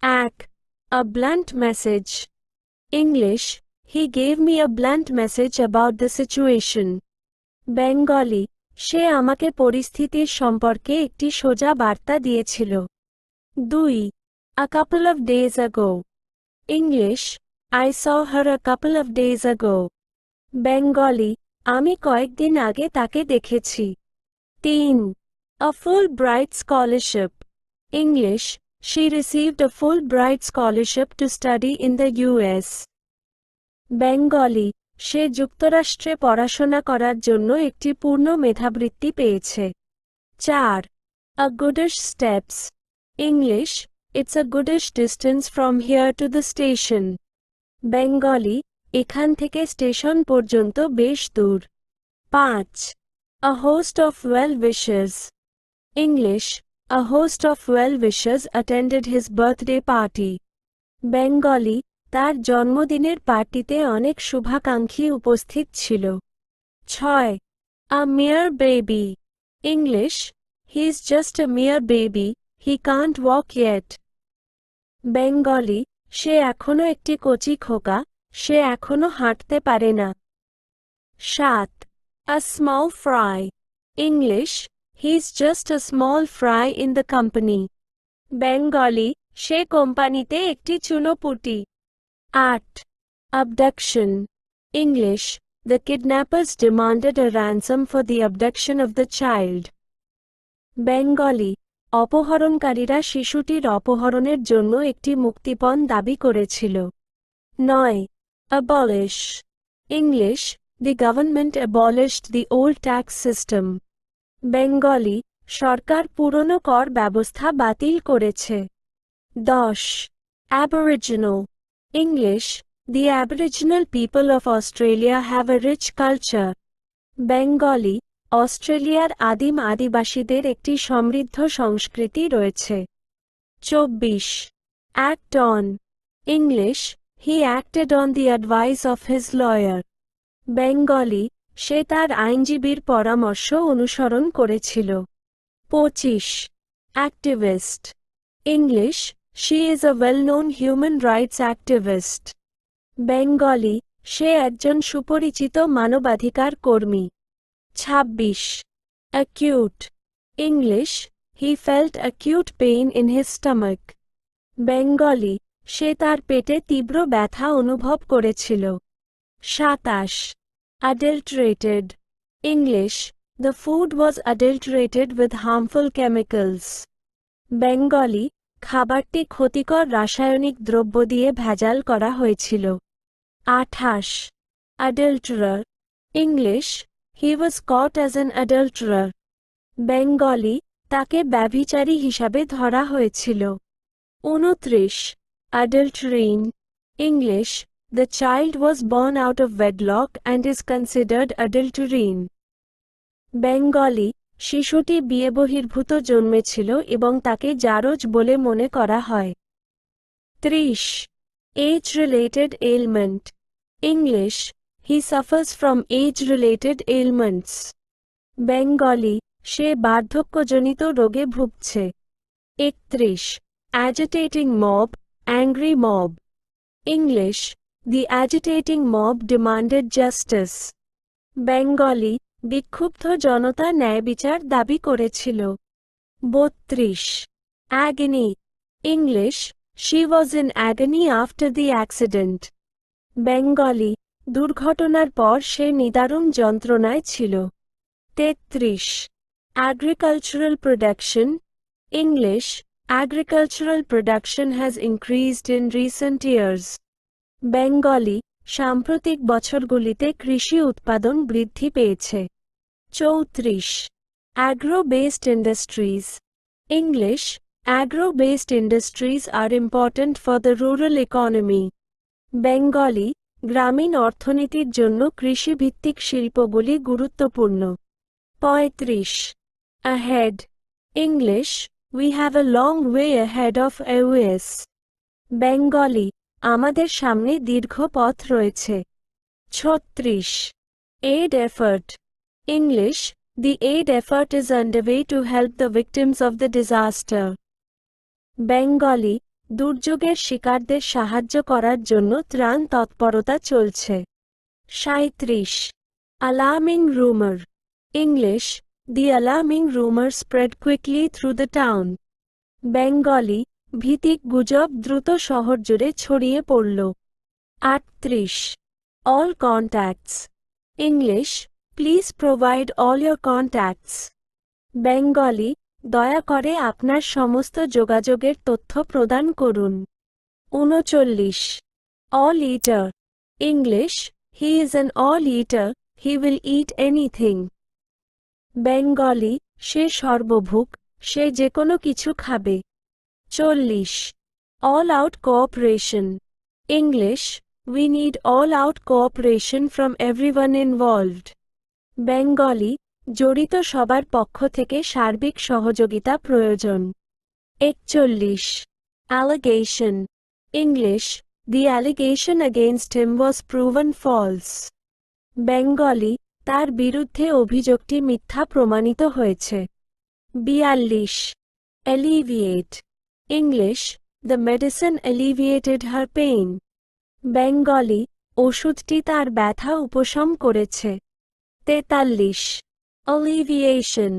এক. A blunt message. English, he gave me a blunt message about the situation. Bengali, সে আমাকে পরিস্থিতির সম্পর্কে একটি সোজা বার্তা দিয়েছিল। 2. A couple of days ago. English, I saw her a couple of days ago. Bengali, আমি কয়েকদিন আগে তাকে দেখেছি। 3. A Fulbright scholarship. English, she received a Fulbright scholarship to study in the US. Bengali, সে যুক্তরাষ্ট্রে পড়াশোনা করার জন্য একটি পূর্ণ মেধাবৃত্তি পেয়েছে। 4. A goodish steps. English, it's a goodish distance from here to the station. Bengali, এখান থেকে স্টেশন পর্যন্ত বেশ দূর। 5. A host of well-wishers. English, a host of well-wishers attended his birthday party. Bengali, তার জন্মদিনের পার্টিতে অনেক শুভাকাঙ্ক্ষী উপস্থিত ছিল। 6. A mere baby. English, he is just a mere baby, he can't walk yet. Bengali, সে এখনো একটি কচি খোকা, সে এখনো হাঁটতে পারে না। 7. A small fry. English, he is just a small fry in the company. Bengali, সে কোম্পানিতে একটি চুনোপুঁটি। 8. Abduction. English, the kidnappers demanded a ransom for the abduction of the child. Bengali, অপহরণকারীরা শিশুটির অপহরণের জন্য একটি মুক্তিপণ দাবি করেছিল। 9. Abolish. English, the government abolished the old tax system. Bengali, সরকার পুরনো কর ব্যবস্থা বাতিল করেছে। 10. Aboriginal. English, the Aboriginal people of Australia have a rich culture. Bengali, অস্ট্রেলিয়ার আদিম আদিবাসীদের একটি সমৃদ্ধ সংস্কৃতি রয়েছে। 24. Act on. English, he acted on the advice of his lawyer. Bengali, সে তার আইনজীবীর পরামর্শ অনুসরণ করেছিল। 25. Activist. English, she is a well-known human rights activist. Bengali, সে একজন সুপরিচিত মানবাধিকার কর্মী। 26. Acute. English, he felt acute pain in his stomach. Bengali, সে তার পেটে তীব্র ব্যথা অনুভব করেছিল। 27. Adulterated. English, the food was adulterated with harmful chemicals. Bengali, খাবারটি ক্ষতিকর রাসায়নিক দ্রব্য দিয়ে ভেজাল করা হয়েছিল। 28. Adulterer. English, he was caught as an adulterer. Bengali, তাকে ব্যভিচারী হিসাবে ধরা হয়েছিল। 29. Adulterine. English, the child was born out of wedlock and is considered adulterine. Bengali, শিশুটি বিয়েবহির্ভূত জন্মেছিল এবং তাকে জারজ বলে মনে করা হয়। 30. Age-related ailment. English, he suffers from age-related ailments. Bengali, সে বার্ধক্যজনিত রোগে ভুগছে। 31. Agitating mob, angry mob. English, the agitating mob demanded justice. Bengali, বিক্ষুব্ধ জনতা ন্যায়বিচার দাবি করেছিল। 32. Agony. English, she was in agony after the accident. Bengali, দুর্ঘটনার পর সে নিদারুণ যন্ত্রণায় ছিল। 33. Agricultural production. English, agricultural production has increased in recent years. Bengali, সাম্প্রতিক বছরগুলিতে কৃষি উৎপাদন বৃদ্ধি পেয়েছে। 34. Agro-based industries. English, agro-based industries are important for the rural economy. Bengali, গ্রামীণ অর্থনীতির জন্য কৃষিভিত্তিক শিল্পগুলি গুরুত্বপূর্ণ। 35. Ahead. English, we have a long way ahead of us. Bengali, আমাদের সামনে দীর্ঘ পথ রয়েছে। 36. Aid effort. English, the aid effort is underway to help the victims of the disaster. Bengali, দুর্যোগের শিকারদের সাহায্য করার জন্য ত্রাণ তৎপরতা চলছে। 37 Alarming rumor. English, the alarming rumor spread quickly through the town. Bengali, ভীতিক গুজব দ্রুত শহর জুড়ে ছড়িয়ে পড়ল। 38 All contacts. English, please provide all your contacts. Bengali, দয়া করে আপনার সমস্ত যোগাযোগের তথ্য প্রদান করুন। 39 All eater. English, he is an all eater, he will eat anything. Bengali, সে সর্বভুক, সে যে কোনো কিছু খাবে। 40 All out cooperation. English, we need all out cooperation from everyone involved. Bengali, জড়িত সবার পক্ষ থেকে সার্বিক সহযোগিতা প্রয়োজন। 41 Allegation. English, the allegation against him was proven false. Bengali, তার বিরুদ্ধে অভিযোগটি মিথ্যা প্রমাণিত হয়েছে। 42 Alleviate. English, the medicine alleviated her pain. Bengali, ওষুধটি তার ব্যথা উপশম করেছে। 43 Alleviation.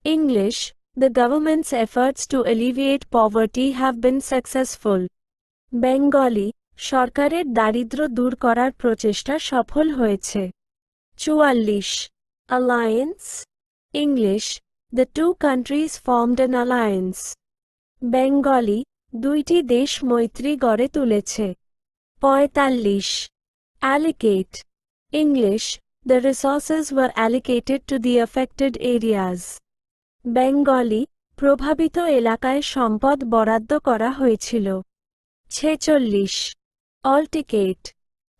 English, the government's efforts to alleviate poverty have been successful. Bengali, সরকারের দারিদ্র্য দূর করার প্রচেষ্টা সফল হয়েছে। 44 Alliance. English, the two countries formed an alliance. Bengali, দুইটি দেশ মৈত্রী গড়ে তুলেছে। 45 Allocate. English, the resources were allocated to the affected areas. Bengali, প্রভাবিত এলাকায় সম্পদ বরাদ্দ করা হয়েছিল। 46 Altercate.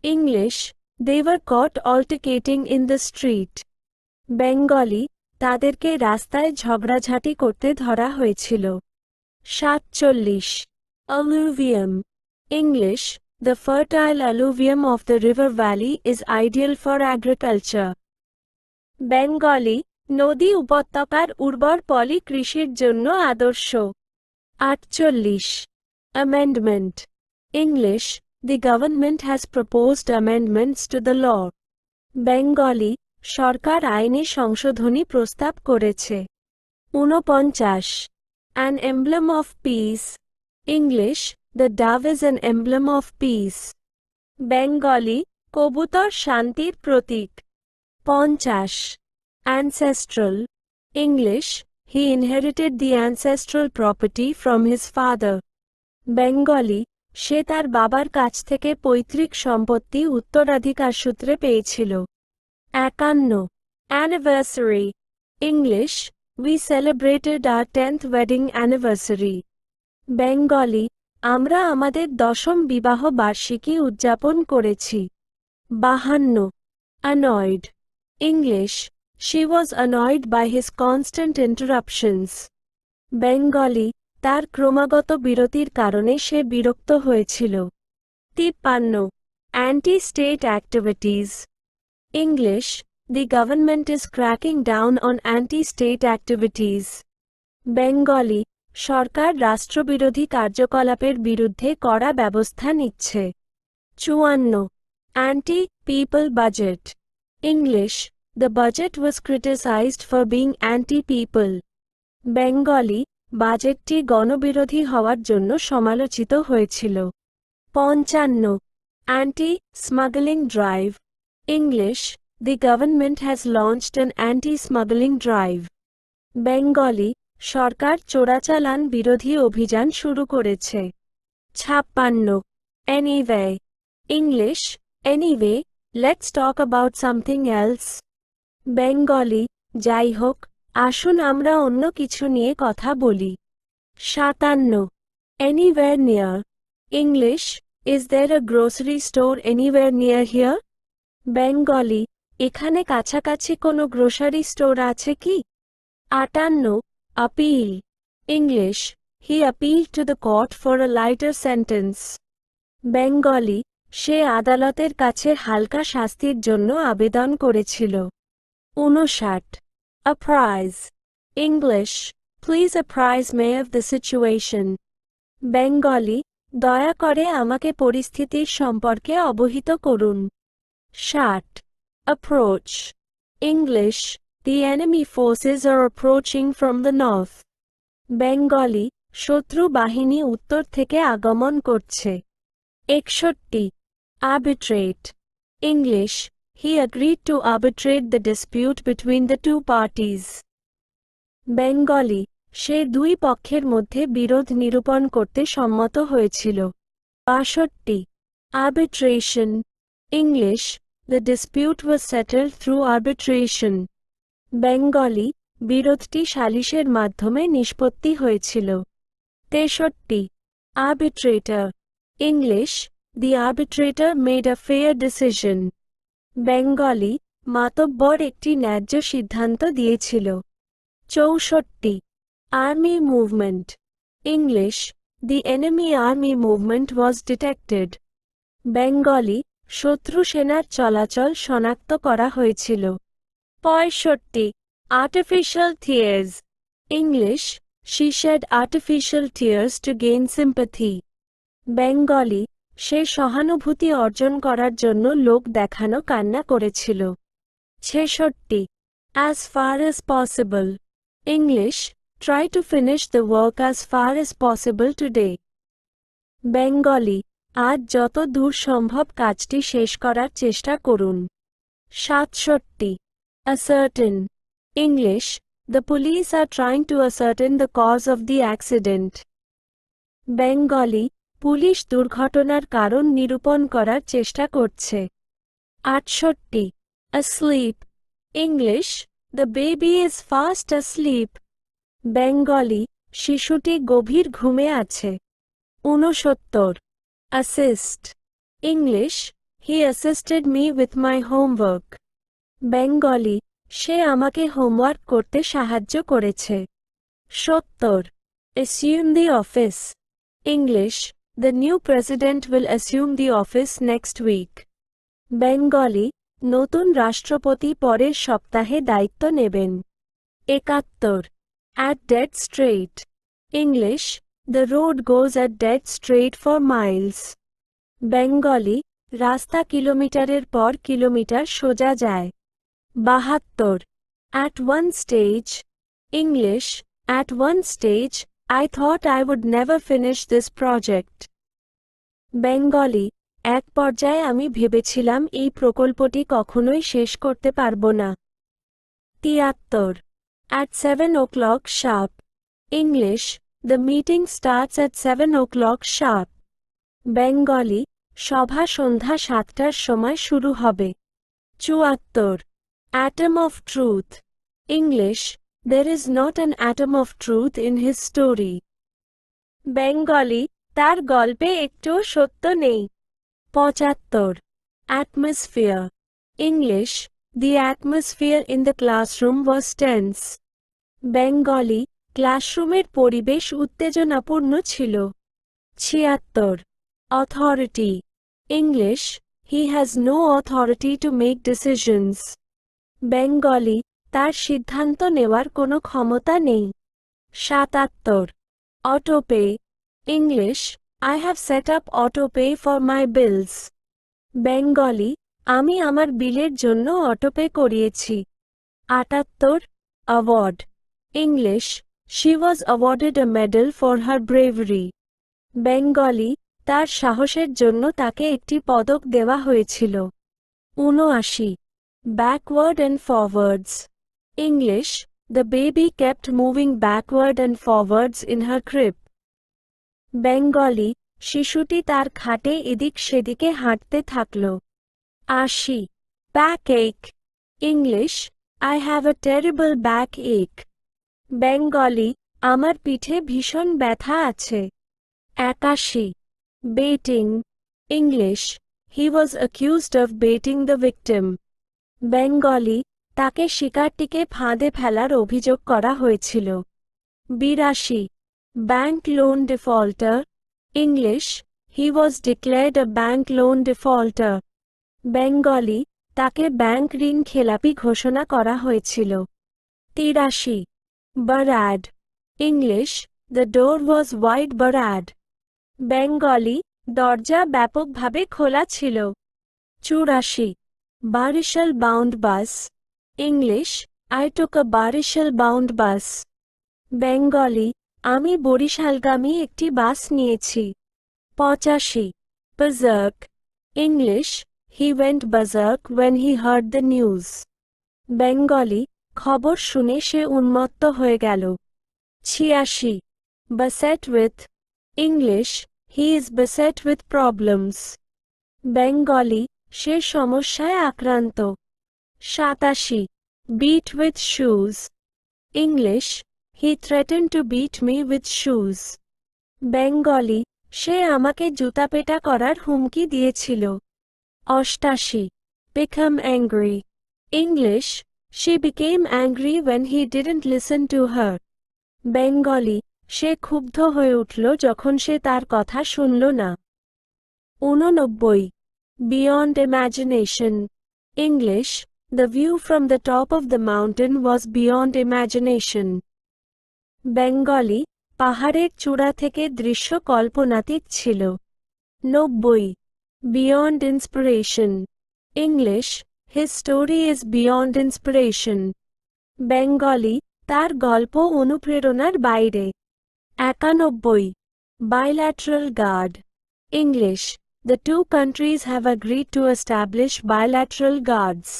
English, they were caught altercating in the street. Bengali, তাদেরকে রাস্তায় ঝগড়াঝাটি করতে ধরা হয়েছিল। 47 Alluvium. English, the fertile alluvium of the river valley is ideal for agriculture. Bengali, নদী উপত্যকার উর্বর পলি কৃষির জন্য আদর্শ। 48 Amendment. English, the government has proposed amendments to the law. Bengali, সরকার আইনে সংশোধনী প্রস্তাব করেছে। 49 An emblem of peace. English, the dove is an emblem of peace. Bengali, কবুতর শান্তির প্রতীক। 50 Ancestral. English, he inherited the ancestral property from his father. Bengali, সে তার বাবার কাছ থেকে পৈতৃক সম্পত্তি উত্তরাধিকার সূত্রে পেয়েছিল। 51 Anniversary. English, we celebrated our 10th wedding anniversary. Bengali, আমরা আমাদের 10ম বিবাহ বার্ষিকী উদযাপন করেছি। 52 Annoyed. English, she was annoyed by his constant interruptions. Bengali, তার ক্রমাগত বিরতির কারণে সে বিরক্ত হয়েছিল। 53 Anti-state activities. English, the government is cracking down on anti-state activities. Bengali, সরকার রাষ্ট্রবিরোধী কার্যকলাপের বিরুদ্ধে কড়া ব্যবস্থা নিচ্ছে। 54 Anti-people budget. English, the budget was criticized for being anti-people. Bengali, বাজেটটি গণবিরোধী হওয়ার জন্য সমালোচিত হয়েছিল। 55 Anti-smuggling drive. English, the government has launched an anti-smuggling drive. Bengali, সরকার চোরাচালান বিরোধী অভিযান শুরু করেছে। 56 Anyway. English, anyway, let's talk about something else. Bengali, যাই হোক, আসুন আমরা অন্য কিছু নিয়ে কথা বলি। 57 Anywhere near. English, is there a grocery store anywhere near here? Bengali, এখানে কাছাকাছি কোনো গ্রোসারি স্টোর আছে কি? 58 Appeal. English, he appealed to the court for a lighter sentence. Bengali, সে আদালতের কাছে হালকা শাস্তির জন্য আবেদন করেছিল। 59 Apprise. English, please apprise me of the situation. Bengali, দয়া করে আমাকে পরিস্থিতির সম্পর্কে অবহিত করুন। 60. Approach. English, the enemy forces are approaching from the north. Bengali, শত্রু বাহিনী উত্তর থেকে আগমন করছে। 61. Arbitrate. English, he agreed to arbitrate the dispute between the two parties. Bengali, সে দুই পক্ষের মধ্যে বিরোধ নিরূপণ করতে সম্মত হয়েছিল। 62. Arbitration. English, the dispute was settled through arbitration. Bengali, বিরোধটি সালিশের মাধ্যমে নিষ্পত্তি হয়েছিল। 63. Arbitrator. English, the arbitrator made a fair decision. Bengali, মাতব্বর একটি ন্যায্য সিদ্ধান্ত দিয়েছিল। 64. Army movement. English, the enemy army movement was detected. Bengali, শত্রু সেনার চলাচল শনাক্ত করা হয়েছিল। 65. Artificial tears. English, she shed artificial tears to gain sympathy. Bengali, সে সহানুভূতি অর্জন করার জন্য লোক দেখানো কান্না করেছিল। 66. As far as possible. English, try to finish the work as far as possible today. Bengali, আজ যত দূর সম্ভব কাজটি শেষ করার চেষ্টা করুন। 67. Ascertain. English, the police are trying to ascertain the cause of the accident. Bengali, police দুর্ঘটনার কারণ নিরূপণ করার চেষ্টা করছে। 68. Asleep. English, the baby is fast asleep. Bengali, শিশুটি গভীর ঘুমে আছে। 69. Assist. English, he assisted me with my homework. Bengali, সে আমাকে হোমওয়ার্ক করতে সাহায্য করেছে। 70. Assume the office. English, the new president will assume the office next week. Bengali, নতুন রাষ্ট্রপতি পরের সপ্তাহে দায়িত্ব নেবেন। 71. At dead straight. English, the road goes at dead straight for miles. Bengali, রাস্তা কিলোমিটারের পর কিলোমিটার সোজা যায়। 72. At one stage. English, at one stage, I thought I would never finish this project. Bengali, এক পর্যায়ে আমি ভেবেছিলাম এই প্রকল্পটি কখনোই শেষ করতে পারব না। 73. At 7 o'clock sharp. English, the meeting starts at 7 o'clock sharp. Bengali, সভা সন্ধ্যা 7টার সময় শুরু হবে। 74. Atom of truth. English, there is not an atom of truth in his story. Bengali, তার গল্পে একটুও সত্য নেই। 75. Atmosphere. English, the atmosphere in the classroom was tense. Bengali, ক্লাসরুমের পরিবেশ উত্তেজনাপূর্ণ ছিল। 76. Authority. English, he has no authority to make decisions. Bengali, তার সিদ্ধান্ত নেওয়ার কোনো ক্ষমতা নেই। 77. Autopay. English, I have set up autopay for my bills. Bengali, আমি আমার বিলের জন্য অটোপে করিয়েছি। 78. Award. English, she was awarded a medal for her bravery. Bengali, তার সাহসের জন্য তাকে একটি পদক দেওয়া হয়েছিল। 79. Backward and forwards. English, the baby kept moving backward and forwards in her crib. Bengali, শিশুটি তার খাটে এদিক সেদিকে হাঁটতে থাকল। 80. Backache. English, I have a terrible backache. Bengali, আমার পিঠে ভীষণ ব্যথা আছে। 81. Baiting. English, he was accused of baiting the victim. Bengali, তাকে শিকারটিকে ফাঁদে ফেলার অভিযোগ করা হয়েছিল। 82. Bank loan defaulter. English, he was declared a bank loan defaulter. Bengali, তাকে ব্যাংক ঋণ খেলাপি ঘোষণা করা হয়েছিল। 83. Barad. English, the door was wide barad. Bengali, দরজা ব্যাপকভাবে খোলা ছিল। 84 Barishal bound bus, English, I took a Barishal bound bus. Bengali, আমি বরিশালগামী একটি বাস নিয়েছি। 85 berserk, English, he went berserk when he heard the news। Bengali, খবর শুনে সে উন্মত্ত হয়ে গেল। 86 beset with, English, he is beset with problems। Bengali, সে সমস্যায় আক্রান্ত। 87 beat with shoes, English, he threatened to beat me with shoes। Bengali, সে আমাকে জুতাপেটা করার হুমকি দিয়েছিল। 88 become angry, English, she became angry when he didn't listen to her। Bengali, সে ক্ষুব্ধ হয়ে উঠল যখন সে তার কথা শুনল না। 89 beyond imagination, English, the view from the top of the mountain was beyond imagination। Bengali, পাহাড়ের চূড়া থেকে দৃশ্য কল্পনাতীত ছিল। 90 beyond inspiration, English, his story is beyond inspiration। Bengali, তার গল্প অনুপ্রেরণার বাইরে। 91 bilateral guard, English, the two countries have agreed to establish bilateral guards।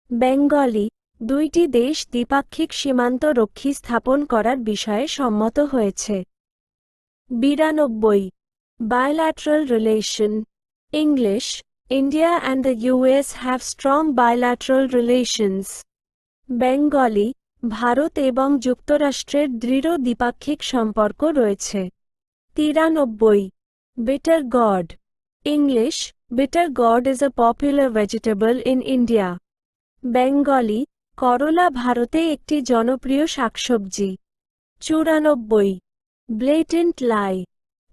Bengali, দুইটি দেশ দ্বিপাক্ষিক সীমান্ত রক্ষী স্থাপন করার বিষয়ে সম্মত হয়েছে। 92 bilateral relation, English, India and the US have strong bilateral relations। Bengali, ভারত এবং যুক্তরাষ্ট্রের দৃঢ় দ্বিপাক্ষিক সম্পর্ক রয়েছে। 93 bitter gourd, English, bitter gourd is a popular vegetable in India। Bengali, করলা ভারতে একটি জনপ্রিয় শাকসবজি। 94 blatant lie,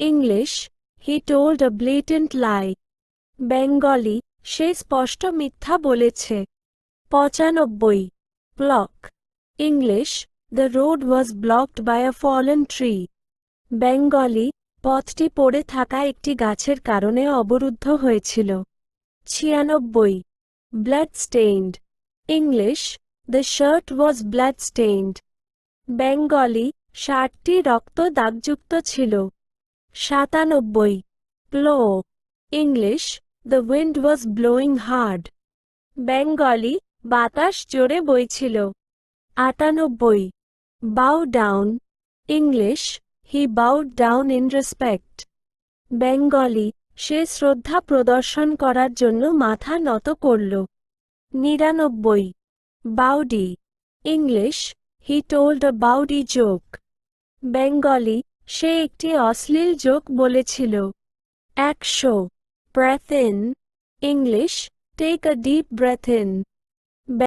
English, he told a blatant lie। Bengali, সে স্পষ্ট মিথ্যা বলেছে। 95 block, English, the road was blocked by a fallen tree। Bengali, পথটি পড়ে থাকা একটি গাছের কারণে অবরুদ্ধ হয়েছিল। 96 blood stained, English, the shirt was blood stained। Bengali, শার্টটি রক্ত দাগযুক্ত ছিল। 97 blow, English, the wind was blowing hard। Bengali, বাতাস জোরে বইছিল। 98 bow down, English, he bowed down in respect। Bengali, সে শ্রদ্ধা প্রদর্শন করার জন্য মাথা নত করল। 99 bawdy, English, he told a bawdy joke। Bengali, সে একটি অশ্লীল জোক বলেছিল। 100 breath in, English, take a deep breath in।